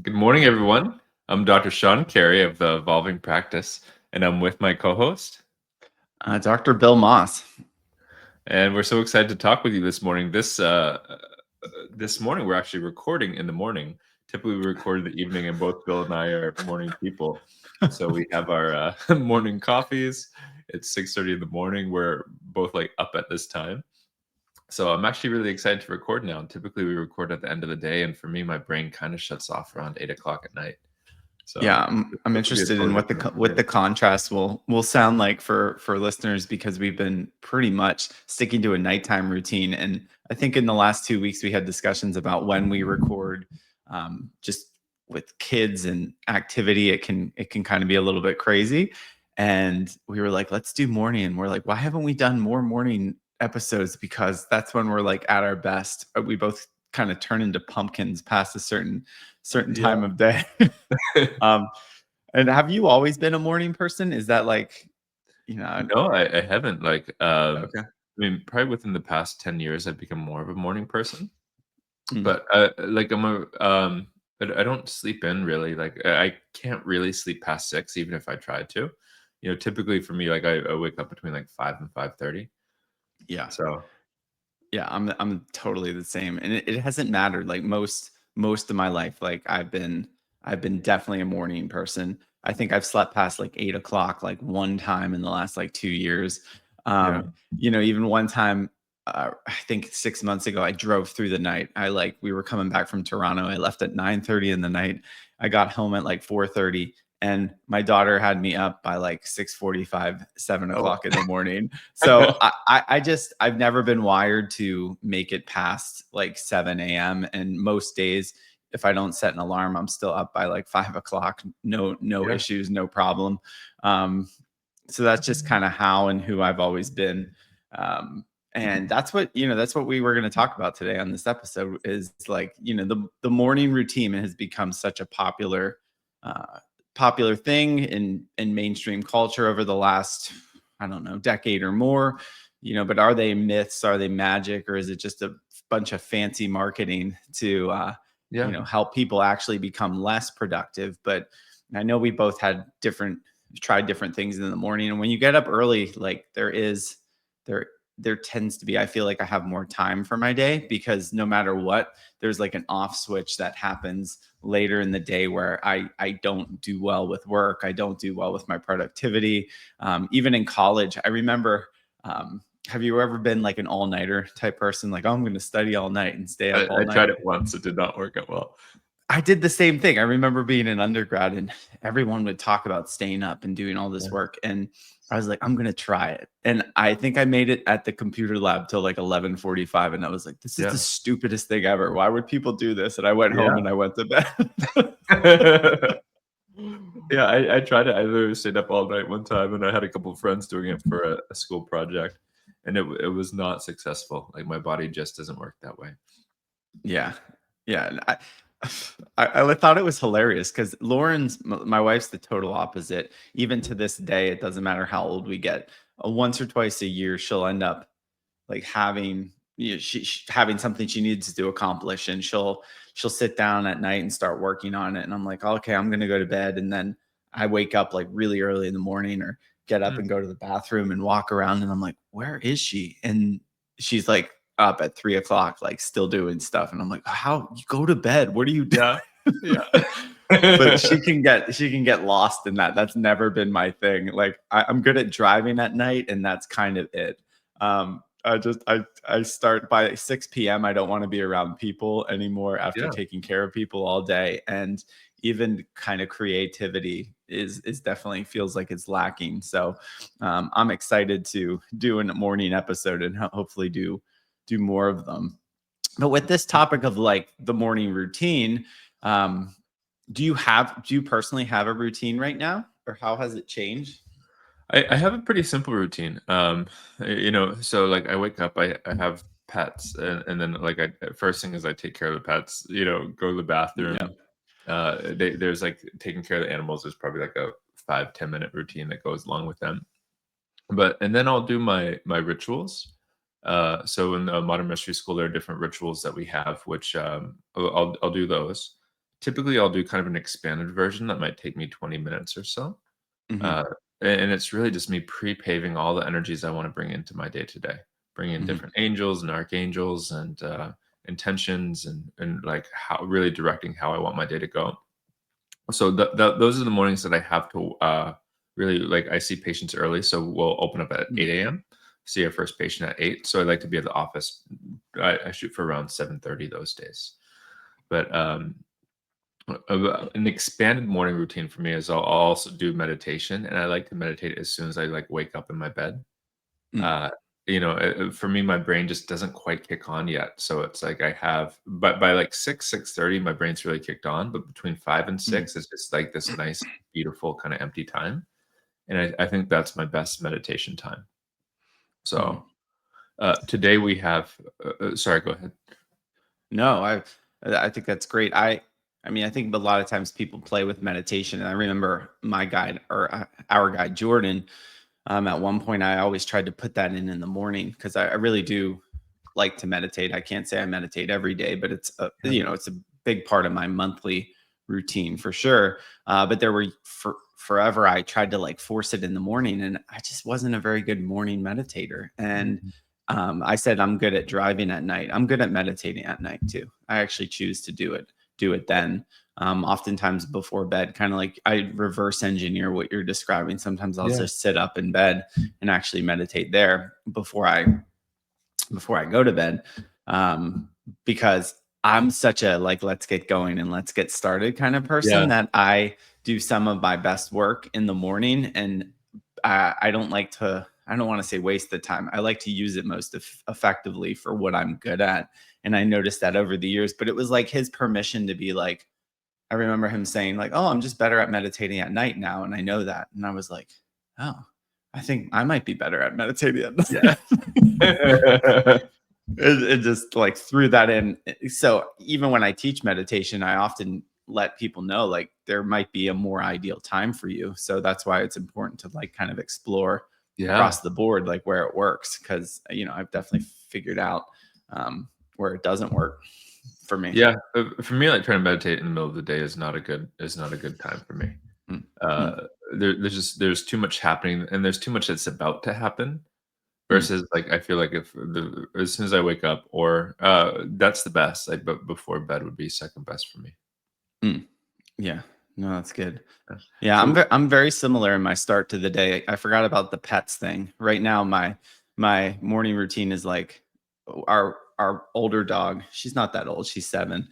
Good morning, everyone. I'm Dr. Sean Carey of the Evolving Practice, and I'm with my co-host. Dr. Bill Moss. And we're so excited to talk with you this morning. This morning, we're actually recording in the morning. Typically, we record in the evening, and both Bill and I are morning people. So we have our morning coffees. It's 6:30 in the morning. We're both like up at this time. So I'm actually really excited to record now. Typically, we record at the end of the day, and for me, my brain kind of shuts off around 8 o'clock at night. So Yeah, I'm this will be a interested in totally what different the experience. contrast will sound like for listeners, because we've been pretty much sticking to a nighttime routine, and I think in the last 2 weeks we had discussions about when we record. Just with kids and activity, it can kind of be a little bit crazy, and we were like, let's do morning, and we're like, why haven't we done more morning episodes? Because that's when we're like at our best. We both kind of turn into pumpkins past a certain Yeah. time of day. Um, and have you always been a morning person? Is that like, you know, No, I haven't. okay. I mean, probably within the past 10 years, I've become more of a morning person. Mm, But I don't sleep in really. I can't really sleep past 6, even if I tried to. Typically for me, I wake up between like 5 and 5:30. yeah. So Yeah. I'm totally the same. And it hasn't mattered. Like most of my life, like I've been definitely a morning person. I think I've slept past like 8 o'clock like one time in the last like 2 years. yeah. Even one time, I think 6 months ago, I drove through the night. We were coming back from Toronto. I left at 9:30 in the night. I got home at like 4:30, and my daughter had me up by like 6:45, seven Oh. o'clock in the morning. So I've never been wired to make it past like 7 a.m. And most days, if I don't set an alarm, I'm still up by like 5 o'clock. No Yeah. issues, no problem. Um, so that's just kind of how and who I've always been. And that's what we were going to talk about today on this episode, is like, the morning routine has become such a uh, popular thing in mainstream culture over the last, I don't know, decade or more. But are they myths? Are they magic? Or is it just a bunch of fancy marketing to Yeah. help people actually become less productive? But I know we both had tried different things in the morning, and when you get up early, like there there tends to be, I feel like I have more time for my day, because no matter what, there's like an off switch that happens later in the day where I don't do well with work. I don't do well with my productivity. Even in college, I remember, have you ever been like an all-nighter type person? Like, oh, I'm going to study all night and stay up all I night. tried it once. It did not work out well. I did the same thing. I remember being an undergrad, and everyone would talk about staying up and doing all this Yeah. work. And I was like, I'm going to try it. And I think I made it at the computer lab till like 11:45. And I was like, this is the Yeah. stupidest thing ever. Why would people do this? And I went home Yeah. and I went to bed. Yeah, I tried it. I literally stayed up all night one time, and I had a couple of friends doing it for a school project, and it was not successful. Like my body just doesn't work that way. Yeah. Yeah. And I thought it was hilarious because my wife's the total opposite. Even to this day, it doesn't matter how old we get. Once or twice a year, she'll end up like having, having something she needs to accomplish, and she'll sit down at night and start working on it. And I'm like, okay, I'm gonna go to bed. And then I wake up like really early in the morning, or get up Mm. and go to the bathroom and walk around, and I'm like, where is she? And she's like up at 3 o'clock, like still doing stuff. And I'm like, how you go to bed? What are you doing? Yeah. Yeah. But she can get lost in that. That's never been my thing. Like, I'm good at driving at night, and that's kind of it. I start by 6 p.m. I don't want to be around people anymore after Yeah. taking care of people all day. And even kind of creativity is definitely feels like it's lacking. So I'm excited to do a morning episode, and hopefully do more of them. But with this topic of like the morning routine, um, do you personally have a routine right now, or how has it changed? I have a pretty simple routine. So like I wake up, I have pets, and then first thing is I take care of the pets. Go to the Yeah. bathroom. There's like taking care of the animals. There's probably like a 5-10 minute routine that goes along with them. And then I'll do my rituals. So in the modern mystery school, there are different rituals that we have, which I'll do those. typically I'll do kind of an expanded version that might take me 20 minutes or so. Hmm. Uh, and it's really just me pre-paving all the energies I want to bring into my day to day, bring in Hmm. different angels and archangels and intentions and like how really directing how I want my day to go. So those are the mornings that I have to really like. I see patients early, so we'll open up at 8 a.m. See our first patient at 8. So I like to be at the office. I shoot for around 7:30 those days. But an expanded morning routine for me is I'll also do meditation, and I like to meditate as soon as I like wake up in my bed. Mm. Uh, for me, my brain just doesn't quite kick on yet. So it's like I have, but by like 6:30, my brain's really kicked on. But between 5 and 6, it's just like this nice, beautiful kind of empty time. And I think that's my best meditation time. Mm. So today we have, sorry, go ahead. No, I think that's great. I mean, I think a lot of times people play with meditation, and I remember my guide or our guide Jordan. At one point, I always tried to put that in the morning because I really do like to meditate. I can't say I meditate every day, but it's a Yeah. it's a big part of my monthly routine for sure. But there were forever I tried to like force it in the morning, and I just wasn't a very good morning meditator. And Mhm. I said I'm good at driving at night. I'm good at meditating at night too. I actually choose to do it then. Oftentimes before bed, kind of like I reverse engineer what you're describing. Sometimes I'll Yeah. just sit up in bed and actually meditate there before I go to bed, um, because I'm such a like let's get going and let's get started kind of person Yeah. that I do some of my best work in the morning, and I don't like to. I don't want to say waste the time. I like to use it most effectively for what I'm good at. And I noticed that over the years, but it was like his permission to be like, I remember him saying like, "Oh, I'm just better at meditating at night now, and I know that." And I was like, "Oh, I think I might be better at meditating at Yeah. night." It just like threw that in. So even when I teach meditation, I often let people know like there might be a more ideal time for you. So that's why it's important to like kind of explore Yeah. across the board like where it works, because I've definitely figured out where it doesn't work for me. Yeah. For me, like trying to meditate in the middle of the day is not a good time for me. Mm, mm, Uh, there's too much happening, and there's too much that's about to happen. mm, Versus, like, I feel like if the as soon as I wake up or, that's the best, like, but before bed would be second best for me. mm. Yeah, no, that's good. Yeah. Yeah, So I'm very similar in my start to the day. I forgot about the pets thing. Right now, my morning routine is like our older dog. She's not that old. She's 7.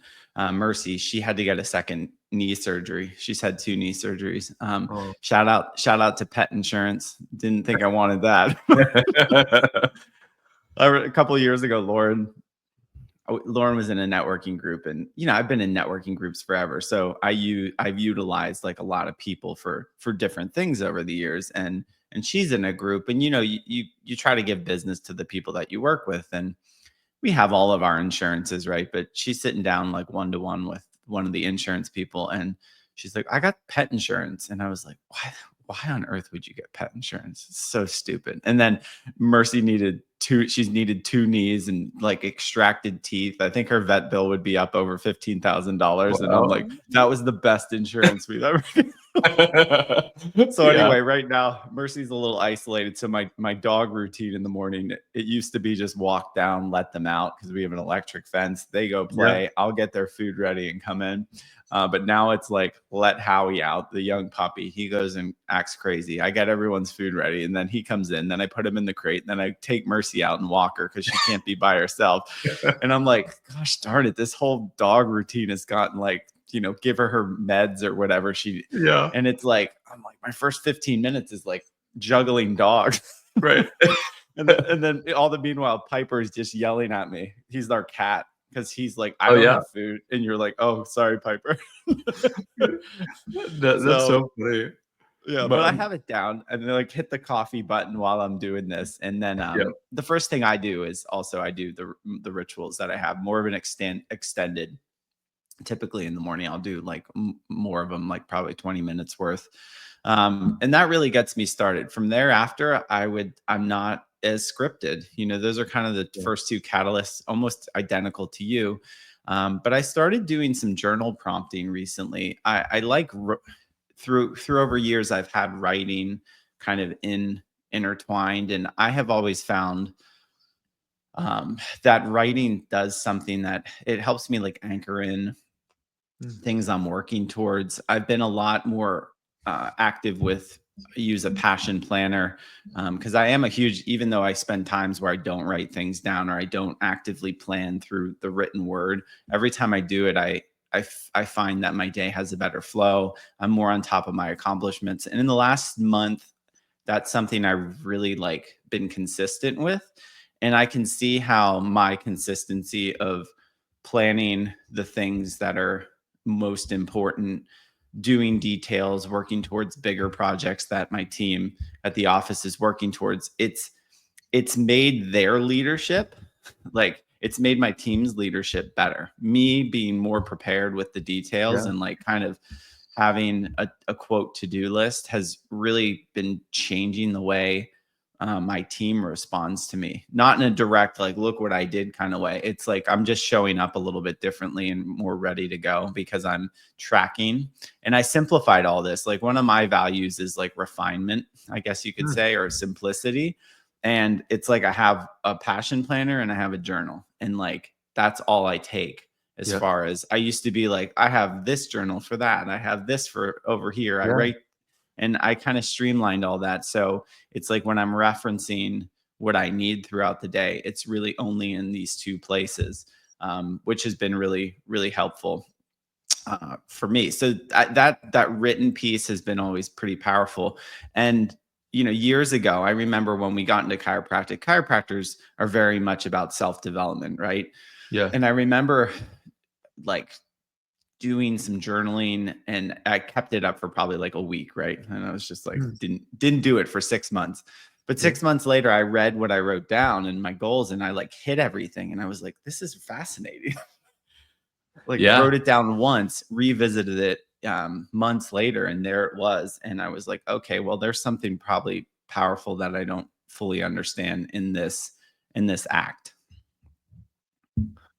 Mercy. She had to get a second knee surgery. She's had 2 knee surgeries. oh. Shout out to pet insurance. Didn't think I wanted that. A couple of years ago, Lauren was in a networking group, and I've been in networking groups forever, so I've utilized like a lot of people for different things over the years, and she's in a group, and you try to give business to the people that you work with, and we have all of our insurances, right? But she's sitting down like one to one with one of the insurance people, and she's like, "I got pet insurance," and I was like, "Why? Why on earth would you get pet insurance? It's so stupid." And then Mercy needed two. She's needed 2 knees and like extracted teeth. I think her vet bill would be up over $15,000, and I'm like, Well. that was the best insurance we've ever. So Yeah. anyway, right now Mercy's a little isolated. So my dog routine in the morning, it used to be just walk down, let them out because we have an electric fence. They go Yeah. play. I'll get their food ready and come in. But now it's like let Howie out, the young puppy. He goes and acts crazy. I get everyone's food ready, and then he comes in. Then I put him in the crate. And then I take Mercy out and walk her because she can't be by herself. And I'm like, gosh darn it, this whole dog routine has gotten like, give her meds or whatever Yeah. and it's like, I'm like, my first 15 minutes is like juggling dogs. Right. And then all the meanwhile, Piper is just yelling at me. He's our cat because he's like, I Oh, don't yeah. have food. And you're like, oh, sorry, Piper. That's So so funny. yeah, but But, I have it down and then like hit the coffee button while I'm doing this. And then yeah. the first thing I do is also I do the rituals that I have more of an extended. Typically in the morning, I'll do like more of them, like probably 20 minutes worth. And that really gets me started. From there, after I'm not as scripted. Those are kind of the Yeah. first 2 catalysts, almost identical to you. But I started doing some journal prompting recently. I like through over years, I've had writing kind of intertwined, and I have always found that writing does something that it helps me like anchor in Mm. things I'm working towards. I've been a lot more active with use a passion planner because I am a huge, even though I spend times where I don't write things down or I don't actively plan through the written word. Every time I do it, I find that my day has a better flow. I'm more on top of my accomplishments, and in the last month, that's something I've really like been consistent with. And I can see how my consistency of planning the things that are most important, doing details, working towards bigger projects that my team at the office is working towards, it's made their leadership, like it's made my team's leadership better. Me being more prepared with the details Yeah. and like kind of having a quote to-do list has really been changing the way my team responds to me. Not in a direct, like, look what I did kind of way. It's like I'm just showing up a little bit differently and more ready to go because I'm tracking. And I simplified all this. Like, one of my values is like refinement, I guess you could Mm. say, or simplicity. And it's like I have a passion planner and I have a journal. And like that's all I take. As Yeah. far as I used to be like, I have this journal for that, and I have this for over here. I Yeah. write, and I kind of streamlined all that. So it's like when I'm referencing what I need throughout the day, it's really only in these two places, which has been really, really helpful for me. So that written piece has been always pretty powerful. And years ago, I remember when we got into chiropractic. Chiropractors are very much about self development, right? Yeah. And I remember like doing some journaling, and I kept it up for probably like a week, right? And I was just like, Mm. didn't do it for 6 months. But Yeah. 6 months later, I read what I wrote down and my goals, and I like hit everything. And I was like, this is fascinating. Like Yeah. wrote it down once, revisited it months later, and there it was. And I was like, okay, well, there's something probably powerful that I don't fully understand in this act.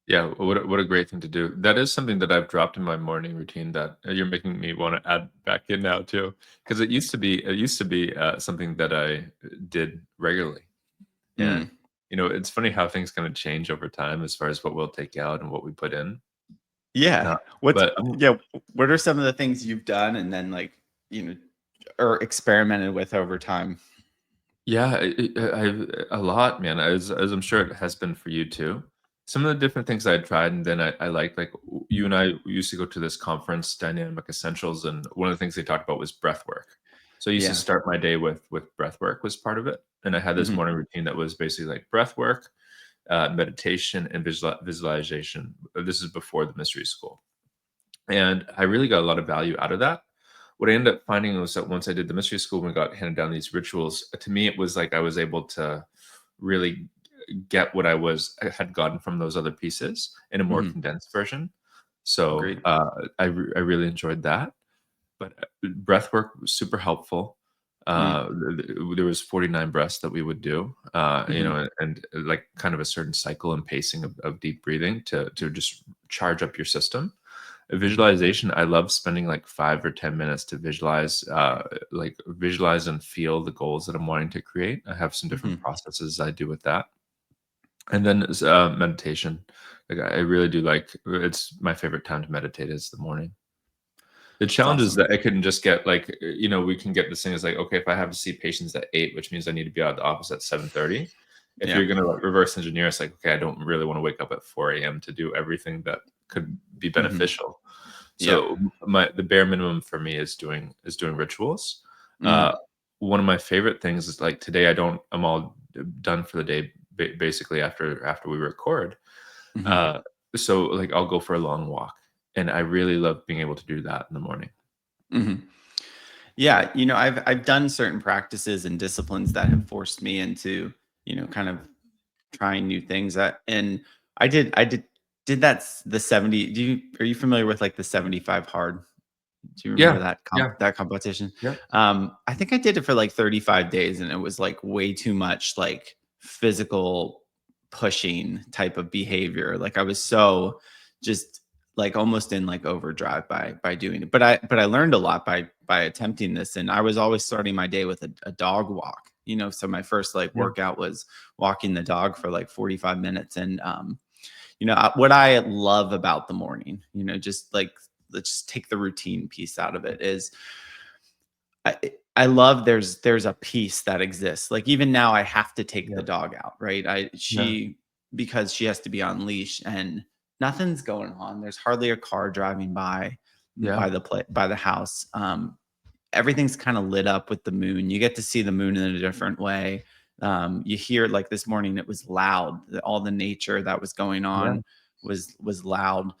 Yeah, what a great thing to do. That is something that I've dropped in my morning routine that you're making me want to add back in now too, because it used to be something that I did regularly, and Mm. it's funny how things kind of change over time as far as what we'll take out and what we put in. Yeah. Uh, What's but yeah, what are some of the things you've done and then like, you know, or experimented with over time? Yeah, a lot, man, as I'm sure it has been for you too. Some of the different things I tried, and then I like, you and I used to go to this conference, Dynamic Essentials, and one of the things they talked about was breath work. So I used to Yeah. start my day with breath work was part of it, and I had this Mhm. morning routine that was basically like breath work, meditation, and visualization. This is before the mystery school. And I really got a lot of value out of that. What I ended up finding was that once I did the mystery school and we got handed down these rituals, to me it was like I was able to really get what I had gotten from those other pieces in a more Mhm. condensed version. So Agreed. I really enjoyed that. But breath work was super helpful. Mm. There was 49 breaths that we would do, Mhm. and like kind of a certain cycle and pacing of deep breathing to just charge up your system. Visualization, I love spending like 5 or 10 minutes to visualize and feel the goals that I'm wanting to create. I have some different Mhm. processes I do with that. And then meditation. Like I really do it's my favorite time to meditate is the morning. The It's challenge is awesome. that I couldn't just get we can get this thing as like, okay, if I have to see patients at 8, which means I need to be out of the office at 7:30. If Yeah. you're gonna like reverse engineer, it's like, okay, I don't really want to wake up at 4 a.m. to do everything that could be Mhm. beneficial. Yep. So the bare minimum for me is doing rituals. Uh, Mhm. one of my favorite things is like today I'm all done for the day basically after we record. Mhm. Uh, so like I'll go for a long walk, and I really love being able to do that in the morning. Mhm. Yeah, I've done certain practices and disciplines that have forced me into, kind of trying new things that, and I did that the 70. Are you familiar with like the 75 hard? Do you remember Yeah, that yeah, that competition? yeah. I think I did it for like 35 days, and it was like way too much like physical pushing type of behavior. Like I was so just like almost in like overdrive by doing it. But I learned a lot by attempting this, and I was always starting my day with a dog walk. So my first like Yeah. workout was walking the dog for like 45 minutes. And what I love about the morning, just like, let's just take the routine piece out of it, is I I love there's a piece that exists. Like, even now I have to take Yeah. the dog out, right? I Yeah. she Because she has to be on leash and nothing's going on. There's hardly a car driving Yeah. by the house. Everything's kind of lit up with the moon. You get to see the moon in a different way. You hear, like this morning, it was loud. All the nature that was going Yeah. on was loud.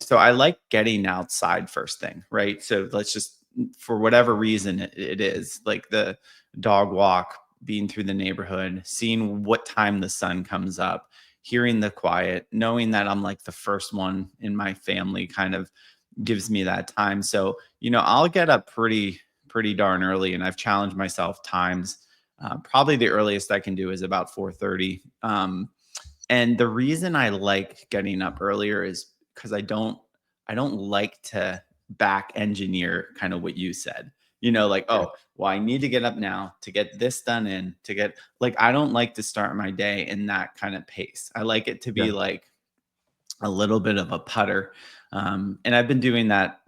So I like getting outside first thing, right? So let's just, for whatever reason it is, like the dog walk, being through the neighborhood, seeing what time the sun comes up, hearing the quiet, knowing that I'm like the first one in my family, kind of gives me that time. So, I'll get up pretty darn early, and I've challenged myself times. Probably the earliest I can do is about 4:30. And the reason I like getting up earlier is because I don't like to back engineer kind of what you said. Like, Yeah. oh, well, I need to get up now to get this done in to get, like, I don't like to start my day in that kind of pace. I like it to Yeah. be like a little bit of a putter. And I've been doing that.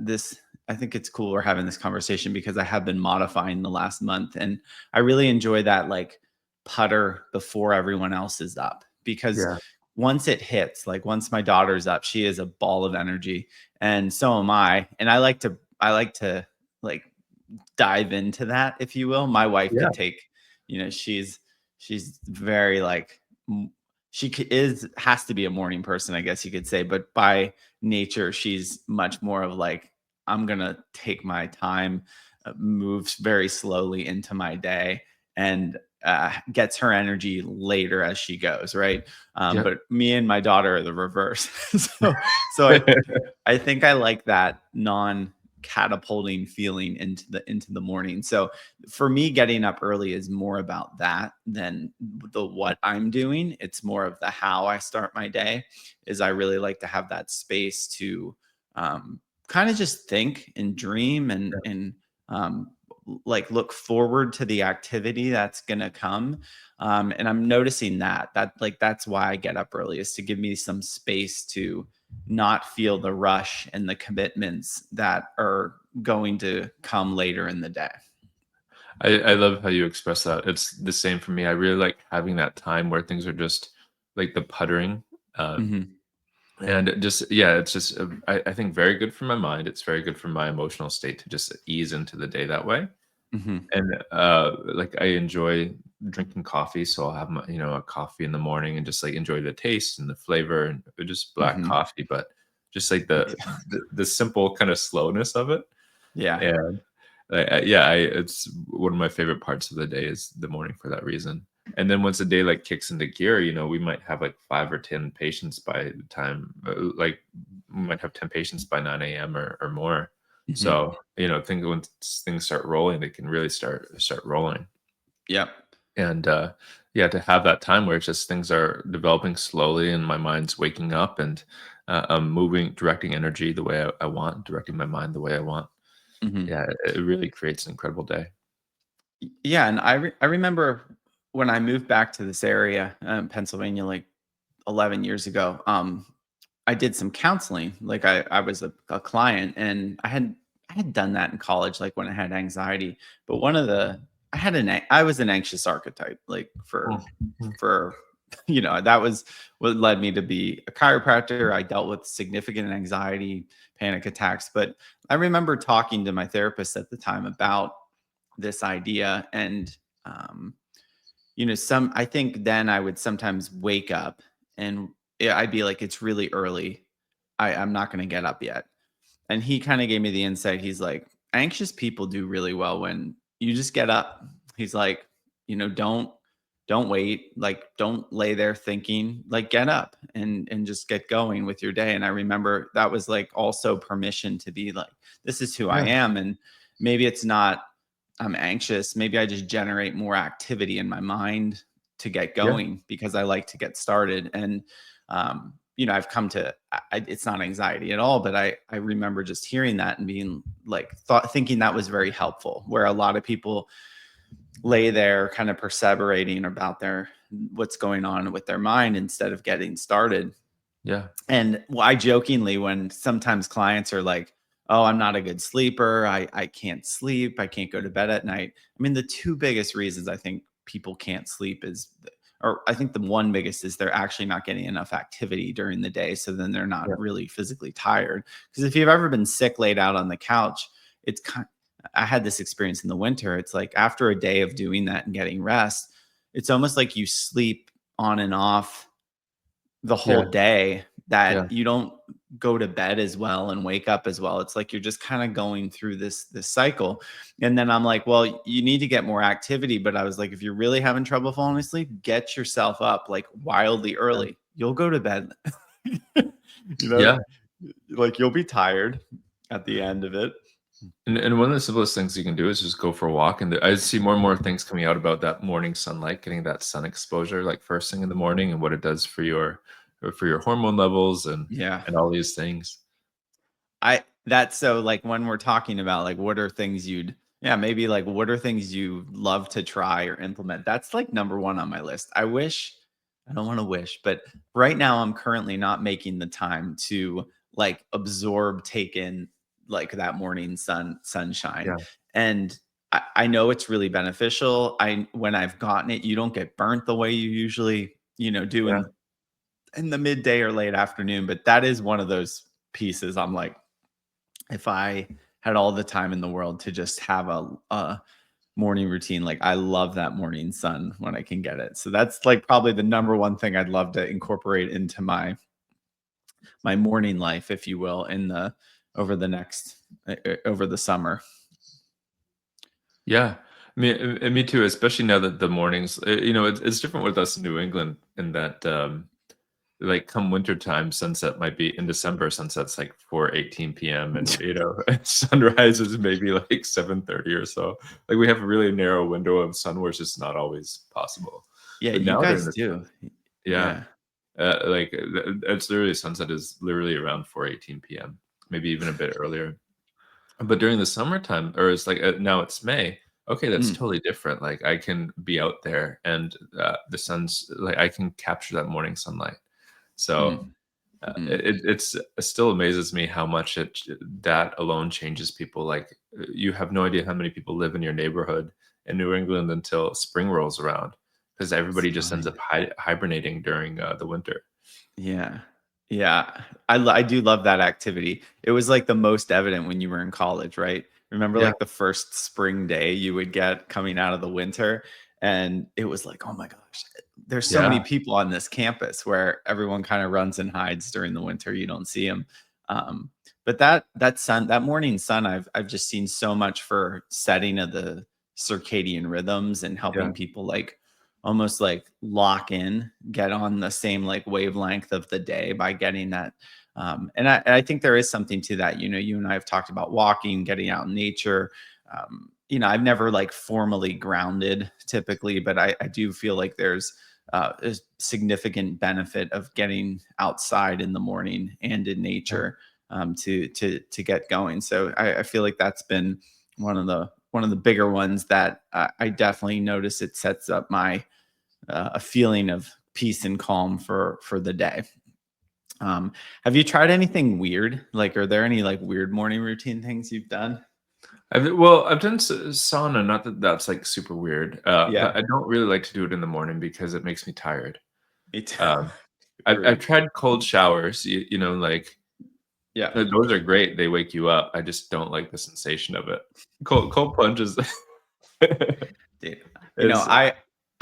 I think it's cool we're having this conversation because I have been modifying the last month. And I really enjoy that, like, putter before everyone else is up. Because Yeah. once it hits, like once my daughter's up, she is a ball of energy. And so am I. And I like to like dive into that, if you will. My wife Yeah. could take, she's very like, is has to be a morning person, I guess you could say, but by nature, she's much more of like, I'm gonna take my time, moves very slowly into my day, and gets her energy later as she goes, right? Yeah. But me and my daughter are the reverse. So I think I like that non catapulting feeling into the morning. So for me, getting up early is more about that than the what I'm doing. It's more of the how I start my day. Is I really like to have that space to kind of just think and dream and um, like look forward to the activity that's gonna come. And I'm noticing that like that's why I get up early, is to give me some space to not feel the rush and the commitments that are going to come later in the day. I love how you express that. It's the same for me. I really like having that time where things are just like the puttering. Uh, Mhm, and just, yeah, it's just, I think very good for my mind. It's very good for my emotional state to just ease into the day that way. mhm, And like I enjoy drinking coffee. So I'll have a coffee in the morning and just like enjoy the taste and the flavor and just black mhm. coffee, but just like the simple kind of slowness of it. Yeah. And yeah, it's one of my favorite parts of the day is the morning for that reason. And then once the day like kicks into gear, we might have like 5 or 10 patients by the time, like we might have 10 patients by 9 a.m. or more. Mhm. So think once things start rolling, they can really start rolling. Yep. And yeah, to have that time where it's just things are developing slowly and my mind's waking up and I'm moving, directing energy the way I want, directing my mind the way I want. Mhm. Yeah, it really creates an incredible day. Yeah, and I remember when I moved back to this area, Pennsylvania, like 11 years ago. I did some counseling. Like, I was a client, and I had done that in college, like when I had anxiety. But one of the I was an anxious archetype, like Mm, for mm, for that was what led me to be a chiropractor. I dealt with significant anxiety, panic attacks. But I remember talking to my therapist at the time about this idea. And um I think then I would sometimes wake up, and I'd be like, it's really early. I'm not going to get up yet. And he kind of gave me the insight. He's like, anxious people do really well when you just get up. He's like, don't wait. Like, don't lay there thinking, like, get up and just get going with your day. And I remember that was like also permission to be like, this is who I yeah, am. And maybe it's not, I'm anxious. Maybe I just generate more activity in my mind to get yeah, going because I like to get started. And I've come to, it's not anxiety at all, but I remember just hearing that and being like, thinking that was very helpful, where a lot of people lay there kind of perseverating about what's going on with their mind instead of getting started. Yeah. And I jokingly, when sometimes clients are like, "Oh, I'm not a good sleeper. I can't sleep. I can't go to bed at night." I mean, the two biggest reasons I think people can't sleep or I think the one biggest is they're actually not getting enough activity during the day. So then they're not Yeah. really physically tired. Because if you've ever been sick, laid out on the couch, it's kind I had this experience in the winter. It's like after a day of doing that and getting rest, it's almost like you sleep on and off the whole Yeah. day, Yeah. that you don't go to bed as well and wake up as well. It's like you're just kind of going through this cycle. And then I'm like, well, you need to get more activity. But I was like, if you're really having trouble falling asleep, get yourself up like wildly early. You'll go to bed. you know, Yeah. like you'll be tired at the end of it. And one of the simplest things you can do is just go for a walk. And I see more and more things coming out about that morning sunlight, getting that sun exposure, like first thing in the morning, and what it does for your hormone levels Yeah. and all these things. That's so, like, when we're talking about like what are things yeah, maybe like what are things you love to try or implement, that's like number one on my list. I don't want to wish, but right now I'm currently not making the time to like take in like that morning sunshine. Yeah. And I know it's really beneficial. When I've gotten it, you don't get burnt the way you usually do Yeah. in the midday or late afternoon. But that is one of those pieces I'm like, if I had all the time in the world to just have a morning routine, like I love that morning sun when I can get it. So that's like probably the number one thing I'd love to incorporate into my morning life, if you will, in the over the next over the summer. Yeah. Me too, especially now that the mornings, it's different with us in New England in that, like come winter time, sunset might be in December, sunset's like 4:18 p.m. and sunrise is maybe like 7:30 or so. Like we have a really narrow window of sun where it's just not always possible. Yeah, But you now during guys the do. yeah, Yeah. it's literally sunset is literally around 4:18 p.m., maybe even a bit earlier. But during the summertime, or it's like now it's May. Okay, that's Mm, totally different. Like I can be out there and the sun's like I can capture that morning sunlight. So mm, mm. it still amazes me how much that alone changes people. Like you have no idea how many people live in your neighborhood in New England until spring rolls around because everybody just ends Stunning. up hibernating during the winter. Yeah. Yeah. I do love that activity. It was like the most evident when you were in college, right? Remember Yeah, like the first spring day you would get coming out of the winter, and it was like, "Oh my gosh, there's so many yeah, people on this campus," where everyone kind of runs and hides during the winter. You don't see them. But that morning sun, I've just seen so much for setting of the circadian rhythms and yeah, helping people like almost like lock in, get on the same like wavelength of the day by getting that. And I think there is something to that. You and I have talked about walking, getting out in nature. I've never like formally grounded typically, but I do feel like there's a significant benefit of getting outside in the morning and in yeah. nature, to get going. So I feel like that's been one of the bigger ones that I definitely notice. It sets up my a feeling of peace and calm for the day. Have you tried anything weird? Like, are there any like weird morning routine things you've done? I've done sauna. Not that that's like super weird, but Yeah, I don't really like to do it in the morning because it makes me tired. me too. Um, I've Agreed. tried cold showers. Like Yeah, those are great. They wake you up. I just don't like the sensation of it. Cold plunges dude. is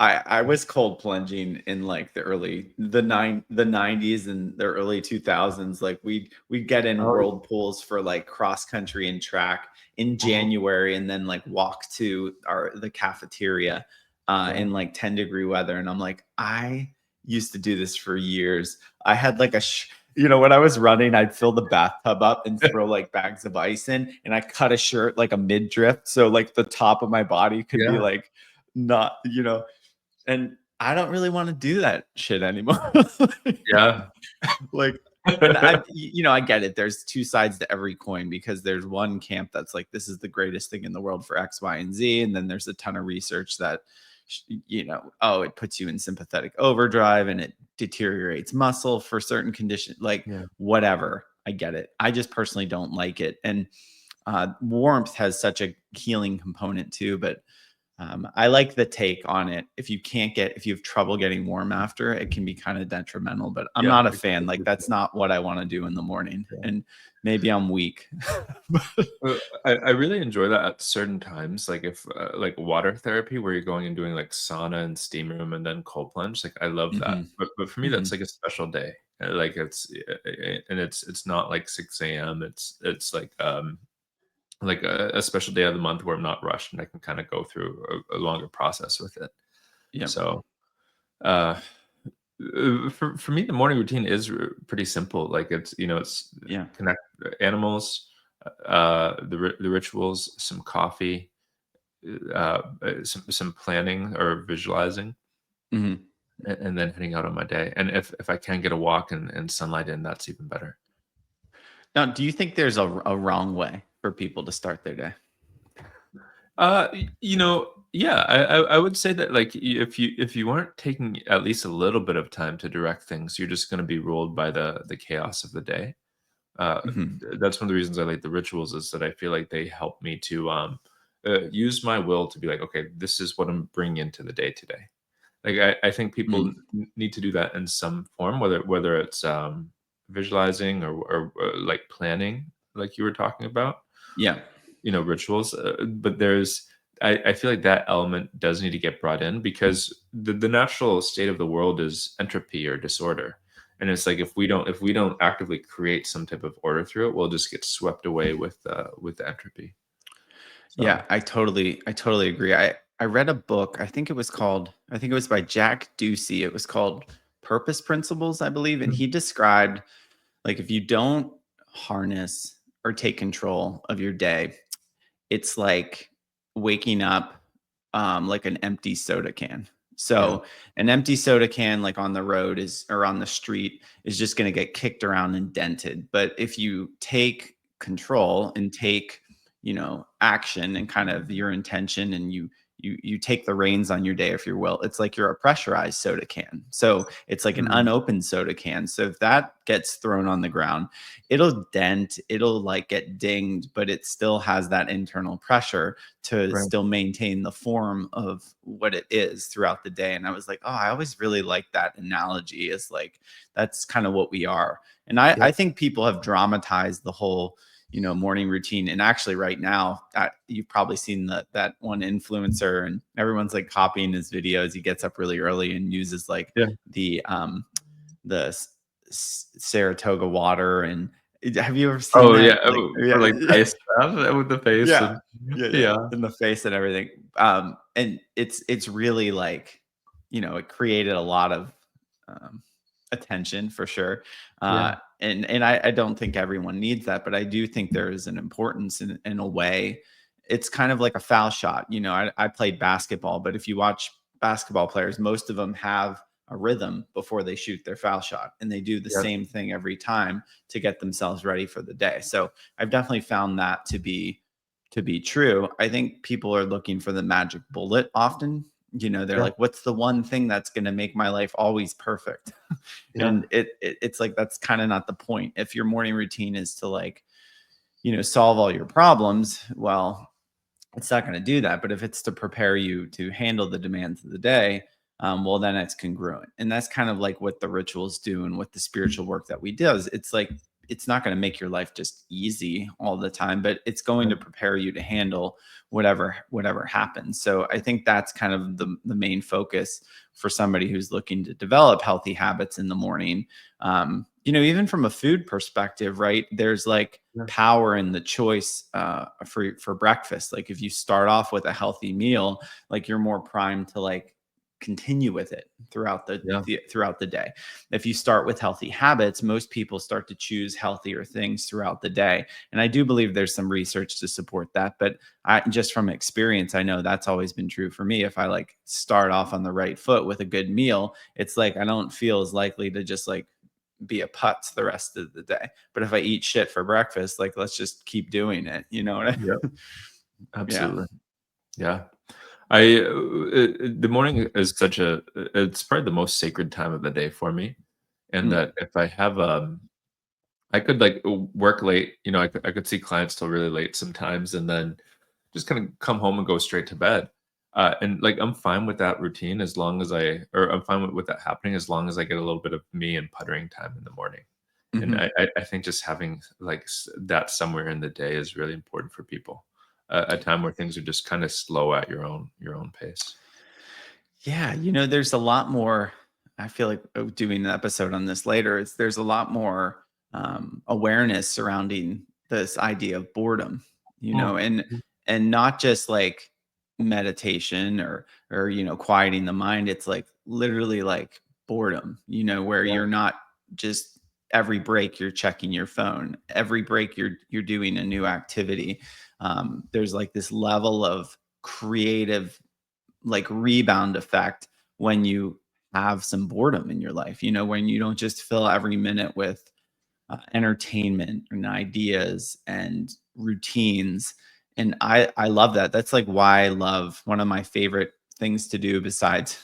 I was cold plunging in like the 90s and the early 2000s. Like we'd get in oh, world pools for like cross country and track in mhm, January, and then like walk to the cafeteria yeah, in like 10-degree weather. And I'm like, I used to do this for years. I had like when I was running, I'd fill the bathtub up and throw like bags of ice in, and I cut a shirt like a midriff, so like the top of my body could be yeah, like not, and I don't really want to do that shit anymore. Yeah. Like, and I get it. There's two sides to every coin, because there's one camp that's like, this is the greatest thing in the world for X, Y, and Z. And then there's a ton of research that, oh, it puts you in sympathetic overdrive and it deteriorates muscle for certain conditions, like Yeah. whatever. I get it. I just personally don't like it. And warmth has such a healing component too, but I like the take on it. If you have trouble getting warm after, it can be kind of detrimental, but I'm Yeah. not a fan. Like, that's not what I want to do in the morning. Yeah. And maybe I'm weak. I really enjoy that at certain times, like if like water therapy, where you're going and doing like sauna and steam room and then cold plunge. Like I love that, Hmm. but for me, Hmm. that's like a special day. Like and it's not like 6 a.m. It's like a special day of the month where I'm not rushed and I can kind of go through a longer process with it. Yep. So uh, for me, the morning routine is pretty simple. Like it's Yeah. connect animals, the rituals, some coffee, some planning or visualizing, Hmm. and then heading out on my day. And if I can get a walk and sunlight in, that's even better. Now, do you think there's a wrong way for people to start their day? Yeah, I would say that like if you aren't taking at least a little bit of time to direct things, you're just going to be ruled by the chaos of the day. Uh, Hmm. that's one of the reasons I like the rituals is that I feel like they help me to use my will to be like, okay, this is what I'm bringing into the day today. Like I think people Hmm. need to do that in some form, whether it's visualizing or like planning, like you were talking about, Yeah. rituals. But I feel like that element does need to get brought in because the natural state of the world is entropy or disorder. And it's like if we don't actively create some type of order through it, we'll just get swept away with the entropy. Yeah, So I totally agree. I read a book. I think it was by Jack Ducey. It was called Purpose Principles, I believe, and Mhm. he described, like, if you don't harness or take control of your day, it's like waking up like an empty soda can. Yeah. So an empty soda can, like on the road or on the street, is just going to get kicked around and dented. But if you take control and take, action and kind of your intention, and you take the reins on your day, if you will, it's like you're a pressurized soda can. So it's like an Mhm. unopened soda can. So if that gets thrown on the ground, it'll dent, it'll like get dinged, but it still has that internal pressure to Right. still maintain the form of what it is throughout the day. And I was like, oh, I always really like that analogy, is like, that's kind of what we are. And I, Yeah. I think people have dramatized the whole, morning routine. And actually right now, you've probably seen that one influencer, and everyone's like copying his videos. He gets up really early and uses like Yeah. the Saratoga water. And have you ever seen Oh yeah. that? Like, For yeah, like face stuff with the face yeah, and yeah, yeah. in the face and everything. And it's really like, it created a lot of um, attention for sure. Yeah. And I don't think everyone needs that, but I do think there is an importance in a way. It's kind of like a foul shot. I played basketball, but if you watch basketball players, most of them have a rhythm before they shoot their foul shot, and they do the Yeah. same thing every time to get themselves ready for the day. So I've definitely found that to be true. I think people are looking for the magic bullet often. They're Yeah. like, what's the one thing that's going to make my life always perfect? Yeah. And it's like, that's kind of not the point. If your morning routine is to, like, solve all your problems, well, it's not going to do that. But if it's to prepare you to handle the demands of the day, well, then it's congruent. And that's kind of like what the rituals do and what the spiritual work that we do is. It's like, it's not going to make your life just easy all the time, but it's going to prepare you to handle whatever happens. So I think that's kind of the main focus for somebody who's looking to develop healthy habits in the morning. Even from a food perspective, right? There's like Yeah. power in the choice for breakfast. Like, if you start off with a healthy meal, like, you're more primed to, like, continue with it Yeah. throughout the day. If you start with healthy habits, most people start to choose healthier things throughout the day. And I do believe there's some research to support that, but I just from experience, I know that's always been true for me. If I like start off on the right foot with a good meal, it's like I don't feel as likely to just like be a putz the rest of the day. But if I eat shit for breakfast, like let's just keep doing it. You know what I Yeah. Yeah. Absolutely. Yeah. The morning is it's probably the most sacred time of the day for me. And Mm, that if I have, I could like work late, I could see clients till really late sometimes and then just kind of come home and go straight to bed. And like I'm fine with that routine as long as I'm fine with that happening as long as I get a little bit of me and puttering time in the morning. And mhm. I think just having like that somewhere in the day is really important for people. A time where things are just kind of slow at your own pace. Yeah, there's a lot more. I feel like doing an episode on this later. There's a lot more awareness surrounding this idea of boredom, Mm, mhm. and not just like meditation or quieting the mind. It's like literally like boredom, where Yeah, you're not just every break you're checking your phone, every break you're doing a new activity. There's like this level of creative like rebound effect when you have some boredom in your life, when you don't just fill every minute with entertainment and ideas and routines. And I love that. That's like why I love one of my favorite things to do besides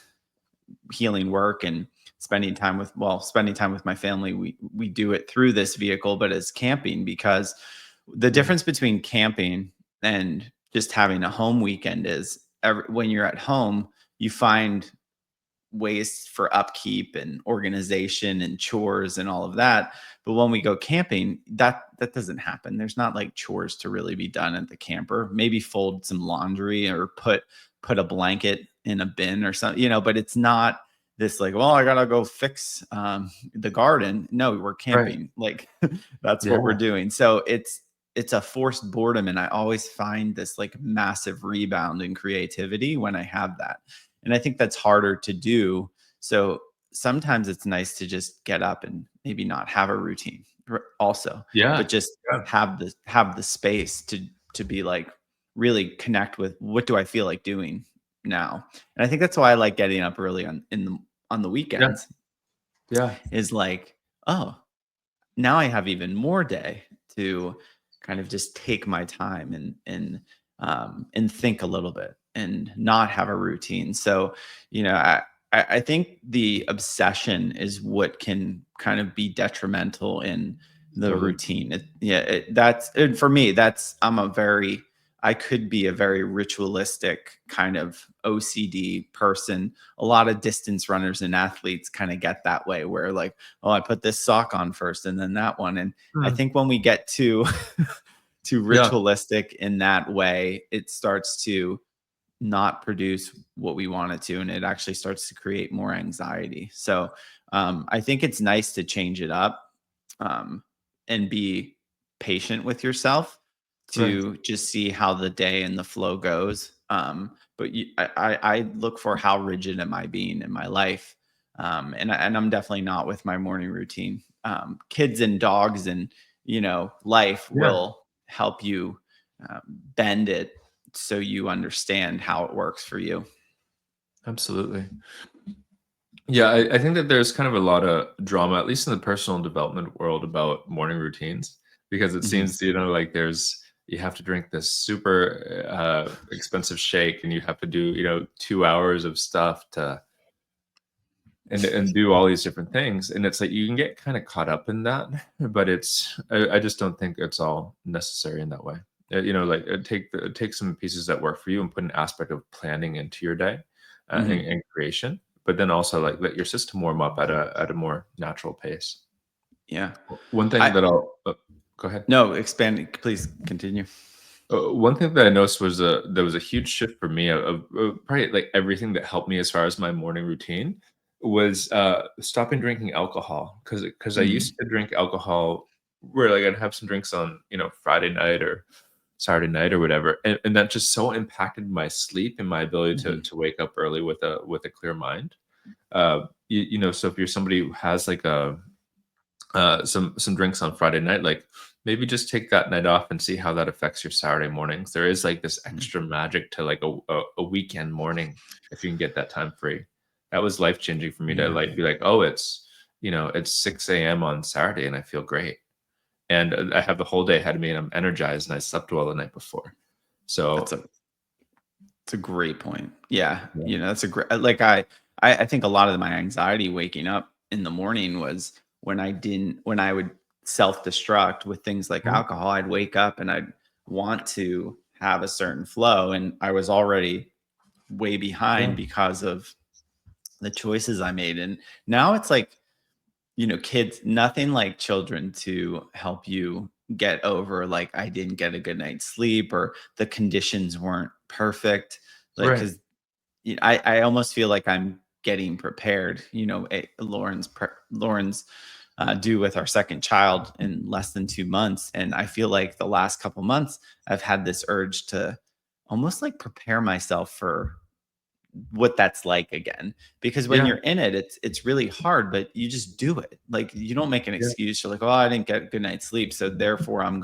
healing work and spending time with my family. We do it through this vehicle, but it's camping because the mhm. difference between camping and just having a home weekend is when you're at home, you find ways for upkeep and organization and chores and all of that. But when we go camping, that doesn't happen. There's not like chores to really be done at the camper. Maybe fold some laundry or put a blanket in a bin or something, but it's not this like, well, I gotta go fix the garden. No, we're Right. camping. Like that's what we're Yeah. doing. So it's a forced boredom. And I always find this like massive rebound in creativity when I have that. And I think that's harder to do. So sometimes it's nice to just get up and maybe not have a routine also, but Yeah. just Yeah. have the space to be like really connect with what do I feel like doing now. And I think that's why I like getting up early on the Yeah. weekends Yeah. is like, oh, now I have even more day to kind of just take my time and think a little bit and not have a routine. So, I think the obsession is what can kind of be detrimental in the Totally. routine. That's and for me. I could be a very ritualistic kind of OCD person. A lot of distance runners and athletes kind of get that way, where like, oh, I put this sock on first and then that one. And I Mm. think when we get to too Yeah. ritualistic in that way, it starts to not produce what we want it to, and it actually starts to create more anxiety. So I think it's nice to change it up um, and be patient with yourself Right. to just see how the day and the flow goes. But I look for how rigid am I being in my life, and I'm definitely not with my morning routine. Kids and dogs and life Yeah. will help you bend it so you understand how it works for you. Absolutely. Yeah, I think that there's kind of a lot of drama, at least in the personal development world, about morning routines because it Mhm. seems, like you have to drink this super expensive shake and you have to do, 2 hours of stuff to and do all these different things. And it's like you can get kind of caught up in that, but I just don't think it's all necessary in that way. Like take some pieces that work for you and put an aspect of planning into your day Mhm. and creation, but then also like let your system warm up at a more natural pace. Yeah. One thing I that go ahead. No, expand. Please continue. One thing that I noticed was there was a huge shift for me of probably like everything that helped me as far as my morning routine was stopping drinking alcohol because I Mm. used to drink alcohol where like I'd have some drinks on Friday night or Saturday night or whatever, and that just so impacted my sleep and my ability to Mhm. wake up early with a clear mind. So if you're somebody who has like a some drinks on Friday night, like maybe just take that night off and see how that affects your Saturday mornings. There is like this Mhm. extra magic to like a weekend morning if you can get that time free. That was life changing for me to Yeah. like be like, oh, it's 6 a.m. on Saturday and I feel great. And I have the whole day ahead of me and I'm energized and I slept well the night before. That's So a great point. Yeah, yeah. that's a great like I think a lot of my anxiety waking up in the morning was when I would self-destruct with things like Mhm. alcohol. I'd wake up and I'd want to have a certain flow, and I was already way Yeah. behind because of the choices I made. And now it's like, kids, nothing like children to help you get over, like, I didn't get a good night's sleep or the conditions weren't perfect. Like, Right. because I almost feel like I'm getting prepared, Lauren's due with our second child in less than 2 months. And I feel like the last couple months, I've had this urge to almost like prepare myself for what that's like again, because when Yeah. you're in it, it's really hard, but you just do it. Like, you don't make an Yeah. excuse. You're like, oh, I didn't get a good night's sleep, so therefore um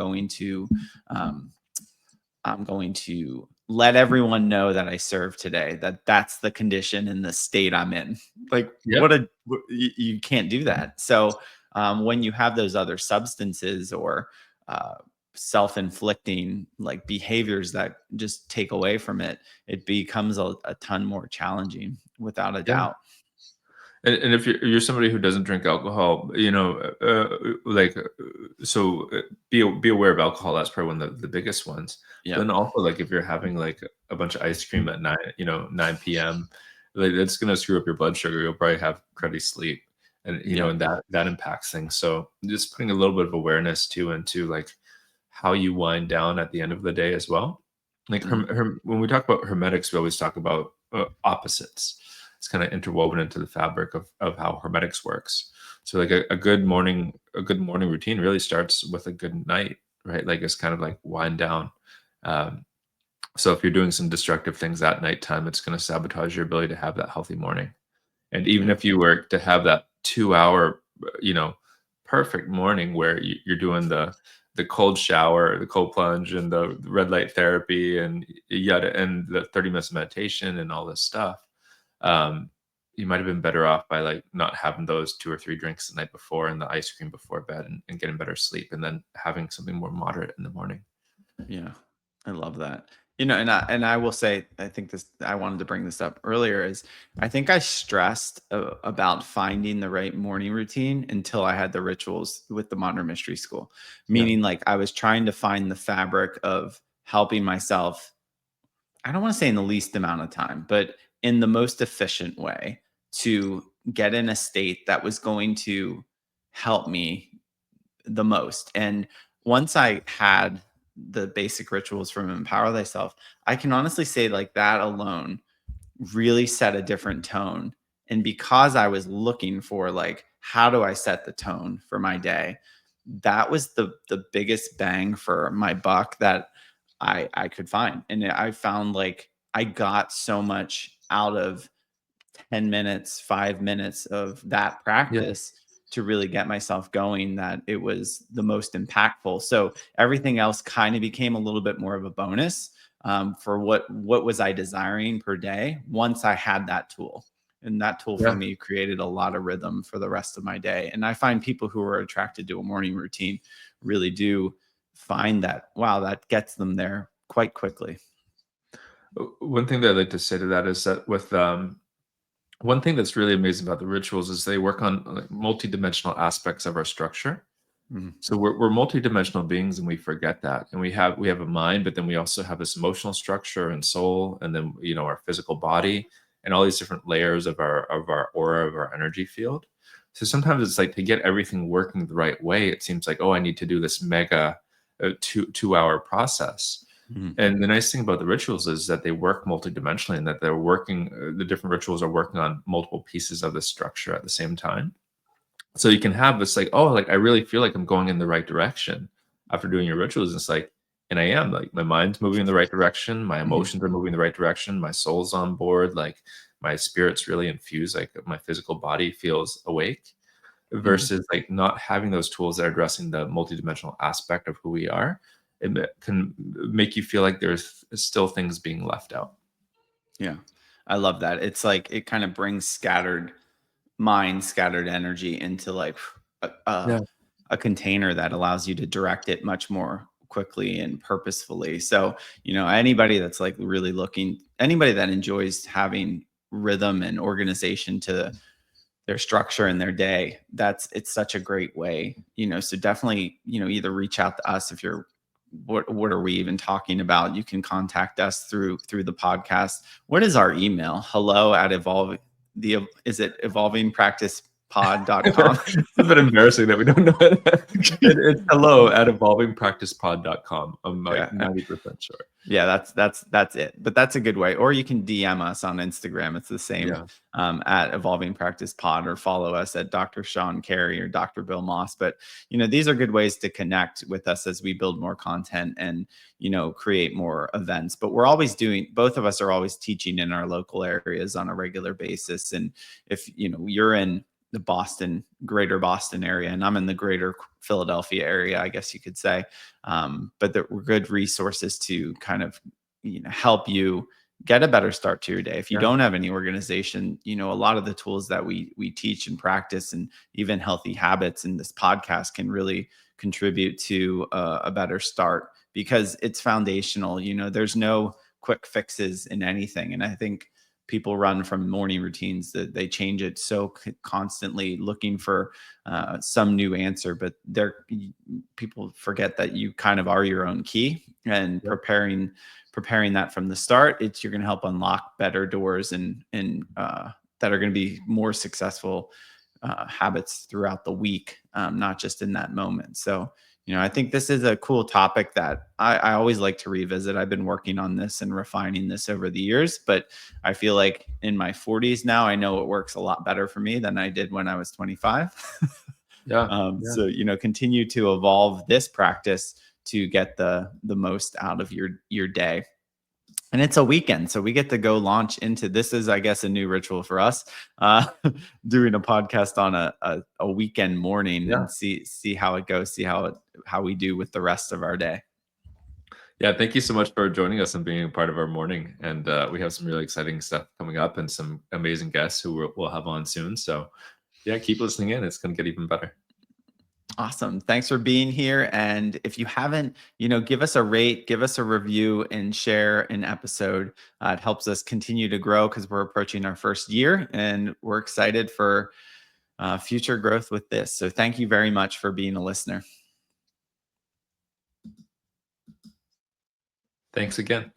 I'm going to let everyone know that I served today, that that's the condition and the state I'm in. Like, Yep. you can't do that. So when you have those other substances or uh, self-inflicting like behaviors that just take away from it, it becomes a ton more challenging, without a Yeah. doubt. And if you're somebody who doesn't drink alcohol, like, be aware of alcohol. That's probably one of the biggest ones. But Yep. then also, like, if you're having like a bunch of ice cream at 9 p.m., like that's gonna screw up your blood sugar. You'll probably have cruddy sleep, and Yep. and that impacts things. So just putting a little bit of awareness too into like how you wind down at the end of the day as well. Like Mhm. when we talk about hermetics, we always talk about opposites. It's kind of interwoven into the fabric of how hermetics works. So like a good morning routine really starts with a good night, right? Like it's kind of like wind down. Um, so if you're doing some destructive things at nighttime, it's going to sabotage your ability to have that healthy morning. And even Yeah. if you were to have that 2 hour, perfect morning where you're doing the cold shower, the cold plunge, and the red light therapy, and yada, and the 30 minutes of meditation, and all this stuff, um, you might have been better off by like not having those two or three drinks the night before and the ice cream before bed, and getting better sleep, and then having something more moderate in the morning. Yeah, I love that. And I will say, I think this, I wanted to bring this up earlier, is I think I stressed about finding the right morning routine until I had the rituals with the Modern Mystery School. Yeah. Meaning, like, I was trying to find the fabric of helping myself. I don't want to say in the least amount of time, but in the most efficient way to get in a state that was going to help me the most. And once I had the basic rituals from Empower Thyself, I can honestly say, like, that alone really set a different tone. And because I was looking for, like, how do I set the tone for my day, that was the biggest bang for my buck that I could find. And I found, like, I got so much out of 10 minutes, 5 minutes of that Yeah. practice to really get myself going, that it was the most impactful. So everything else kind of became a little bit more of a bonus, for what was I desiring per day once I had that tool. And that tool for Yeah. me created a lot of rhythm for the rest of my day. And I find people who are attracted to a morning routine really do find that, wow, that gets them there quite quickly. One thing that I'd like to say to that is that with one thing that's really amazing about the rituals is they work on like multidimensional aspects of our structure. Mhm. So we're multidimensional beings, and we forget that. And we have a mind, but then we also have this emotional structure and soul, and then our physical body, and all these different layers of our aura, of our energy field. So sometimes it's like to get everything working the right way, it seems like, oh, I need to do this mega 2 hour process. Mhm. And the nice thing about the rituals is that they work multidimensionally, and that the different rituals are working on multiple pieces of the structure at the same time. So you can have this like, oh, like I really feel like I'm going in the right direction after doing your rituals. It's like, and I am, like, my mind's moving in the right direction, my Mhm. emotions are moving in the right direction, my soul's on board, like, my spirit's really infused, like, my physical body feels awake, Mhm. versus, like, not having those tools that are addressing the multidimensional aspect of who we are. Can make you feel like there's still things being left out. Yeah. I love that. It's like it kind of brings scattered mind, scattered energy into like Yeah. a container that allows you to direct it much more quickly and purposefully. So, anybody that's like really looking, anybody that enjoys having rhythm and organization to their structure in their day, it's such a great way. So definitely, either reach out to us if you're what are we even talking about? You can contact us through the podcast. What is our email? Hello at evolve the is it evolvingpracticepod.com? It's a bit embarrassing that we don't know it. It's hello at evolvingpracticepod.com. I'm like Yeah. 90% sure. Yeah, that's it. But that's a good way. Or you can DM us on Instagram. It's the same, Yeah. at Evolving Practice Pod, or follow us at Dr. Sean Carey or Dr. Bill Moss. But these are good ways to connect with us as we build more content and create more events. But we're always both of us are always teaching in our local areas on a regular basis. And if you're in the greater Boston area, and I'm in the greater Philadelphia area, I guess you could say, but there were good resources to kind of help you get a better start to your day. If you Yeah. don't have any organization, a lot of the tools that we teach and practice, and even healthy habits in this podcast, can really contribute to a better start, because it's foundational. There's no quick fixes in anything, and I think people run from morning routines that they change it so constantly, looking for some new answer. But people forget that you kind of are your own key, and Yeah. preparing that from the start, you're going to help unlock better doors, and that are going to be more successful habits throughout the week, not just in that moment. So, I think this is a cool topic that I always like to revisit. I've been working on this and refining this over the years, but I feel like in my 40s now, I know it works a lot better for me than I did when I was 25. Yeah. Yeah. So, continue to evolve this practice to get the most out of your day. And it's a weekend, so we get to go launch into this. Is, I guess, a new ritual for us, uh, doing a podcast on a weekend morning, Yeah. and see how it goes, see how we do with the rest of our day. Yeah. Thank you so much for joining us and being a part of our morning. And we have some really exciting stuff coming up and some amazing guests who we'll have on soon. So, yeah, keep listening in. It's going to get even better. Awesome. Thanks for being here. And if you haven't, give us a rate, give us a review, and share an episode. It helps us continue to grow, because we're approaching our first year, and we're excited for future growth with this. So thank you very much for being a listener. Thanks again.